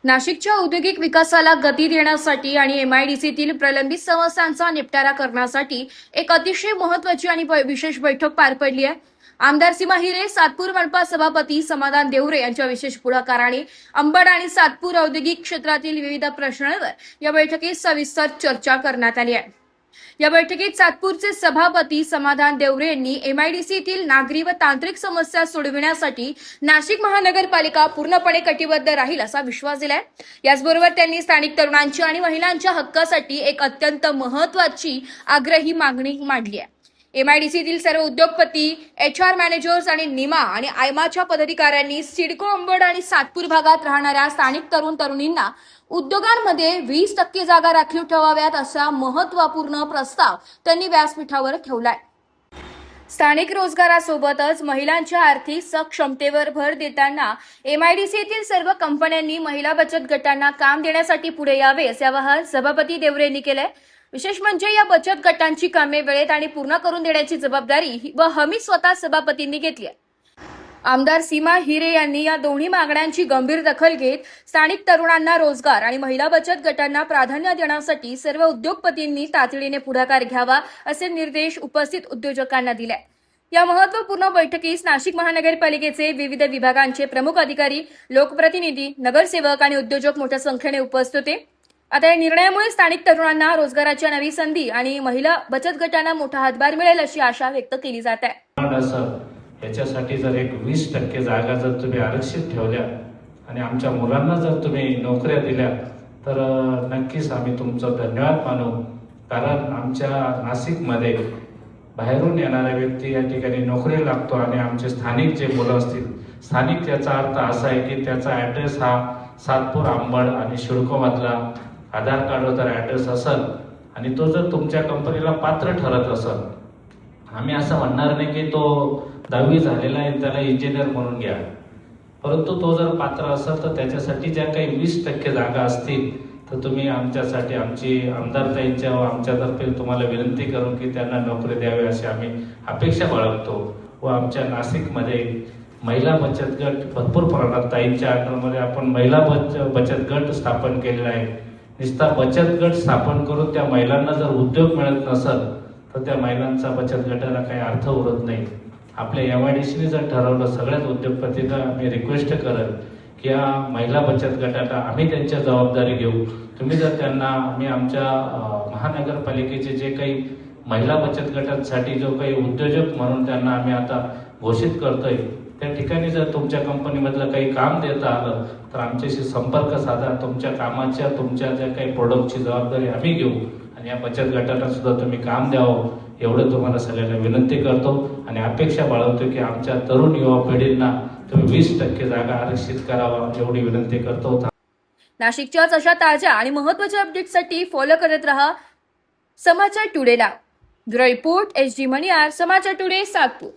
नाशिकच्या औद्योगिक विकासाला गती देण्यासाठी आणि एमआयडीसीतील प्रलंबित समस्यांचा निपटारा करण्यासाठी एक अतिशय महत्त्वाची आणि विशेष बैठक पार पडली आहे। आमदार सीमा हिरे, सातपूर मनपा सभापती समाधान देवरे यांच्या विशेष पुढाकाराने अंबड आणि सातपूर औद्योगिक क्षेत्रातील विविध प्रश्नांवर या बैठकीत सविस्तर चर्चा करण्यात आली आहे। या बैठकीत सातपूरचे सभापती समाधान देवरे यांनी एमआयडीसीतील नागरी व तांत्रिक समस्या सोडविण्यासाठी नाशिक महानगरपालिका पूर्णपणे कटिबद्ध राहील असा विश्वास दिलाय। याचबरोबर त्यांनी स्थानिक तरुणांच्या आणि महिलांच्या हक्कासाठी एक अत्यंत महत्त्वाची आग्रही मागणी मांडली आहे। एमआयडीसीतील सर्व उद्योगपती, एचआर मॅनेजर्स आणि निमा आणि आयमाच्या पदाधिकाऱ्यांनी सिडको, अंबड आणि सातपूर भागात राहणाऱ्या स्थानिक तरुण तरुणींना उद्योगांमध्ये 20% जागा राखीव ठेवाव्यात असा महत्त्वपूर्ण प्रस्ताव त्यांनी व्यासपीठावर ठेवलाय। स्थानिक रोजगारासोबतच महिलांच्या आर्थिक सक्षमतेवर भर देताना एमआयडीसीतील सर्व कंपन्यांनी महिला बचत गटांना काम देण्यासाठी पुढे यावे असे आवाहन सभापती देवरे यांनी केले। विशेष म्हणजे या बचत गटांची कामे वेळेत आणि पूर्ण करून देण्याची जबाबदारी व हमी स्वतः सभापतींनी घेतली आहे। आमदार सीमा हिरे यांनी या दोन्ही मागण्यांची गंभीर दखल घेत स्थानिक तरुणांना रोजगार आणि महिला बचत गटांना प्राधान्य देण्यासाठी सर्व उद्योगपतींनी तातडीने पुढाकार घ्यावा असे निर्देश उपस्थित उद्योजकांना दिले। या महत्त्वपूर्ण बैठकीस नाशिक महानगरपालिकेचे विविध विभागांचे प्रमुख अधिकारी, लोकप्रतिनिधी, नगरसेवक आणि उद्योजक मोठ्या संख्येने उपस्थित होते। आता या निर्णयामुळे स्थानिक तरुणांना रोजगाराच्या नवी संधी आणि महिला बचत गटांना मोठा हातभार मिळेल अशी आशा व्यक्त केली जात आहे। याच्यासाठी जर एक 20% जागा जर तुम्ही आरक्षित ठेवल्या आणि आमच्या मुलांना जर तुम्ही नोकऱ्या दिल्या तर नक्कीच आम्ही तुमचं धन्यवाद मानू। कारण आमच्या नाशिकमध्ये बाहेरून येणाऱ्या व्यक्ती या ठिकाणी नोकरी लागतो आणि आमचे स्थानिक जे मुलं असतील, स्थानिक याचा अर्थ असा आहे की त्याचा ॲड्रेस हा सातपूर, अंबड आणि सिडको मधला आधार कार्डवर जर ॲड्रेस असेल आणि तो जर तुमच्या कंपनीला पात्र ठरत असेल, आम्ही असं म्हणणार नाही की तो 10वी झालेला आहे त्याला इंजिनियर म्हणून घ्या, परंतु तो जर पात्र असेल तर त्याच्यासाठी ज्या काही 20% जागा असतील तर तुम्ही आमच्यासाठी, आमची आमदारताईंच्या व आमच्यातर्फे तुम्हाला विनंती करू की त्यांना नोकरी द्यावी अशी आम्ही अपेक्षा बाळगतो। व आमच्या नाशिकमध्ये महिला बचत गट भरपूर प्रमाणात, ताईंच्या अंडरमध्ये आपण महिला बचत गट स्थापन केलेला आहे। नुसता बचत गट स्थापन करून त्या महिलांना जर उद्योग मिळत नसेल तर त्या महिलांचा बचत गटाला काही अर्थ उरत नाही। आपल्या एमआयडीसीने जर ठरवलं, सगळ्याच उद्योगपतींना मी रिक्वेस्ट करेन की या महिला बचत गटाला आम्ही त्यांच्या जबाबदारी घेऊ। तुम्ही जर त्यांना, आम्ही आमच्या महानगरपालिकेचे जे काही महिला बचत गटांसाठी जो काही उद्योजक म्हणून त्यांना आम्ही आता घोषित करतोय, त्या ठिकाणी जर तुमच्या कंपनीमधलं काही काम देता आलं तर आमच्याशी संपर्क साधा। तुमच्या कामाच्या, तुमच्या ज्या काही प्रोडक्टची जबाबदारी आम्ही घेऊ आणि या बचत गटाला सुद्धा तुम्ही काम द्यावं एवढं तुम्हाला सगळ्यांना विनंती करतो आणि अपेक्षा बाळगतो की आमच्या तरुण युवा पिढींना तुम्ही 20% जागा आरक्षित करावा एवढी विनंती करतो। नाशिकच्याच अशा ताज्या आणि महत्त्वाच्या अपडेटसाठी फॉलो करत रहा समाचार टुडेला। ब्युरो रिपोर्ट, एसडी मणियार, समाचार टुडे, सातपूर।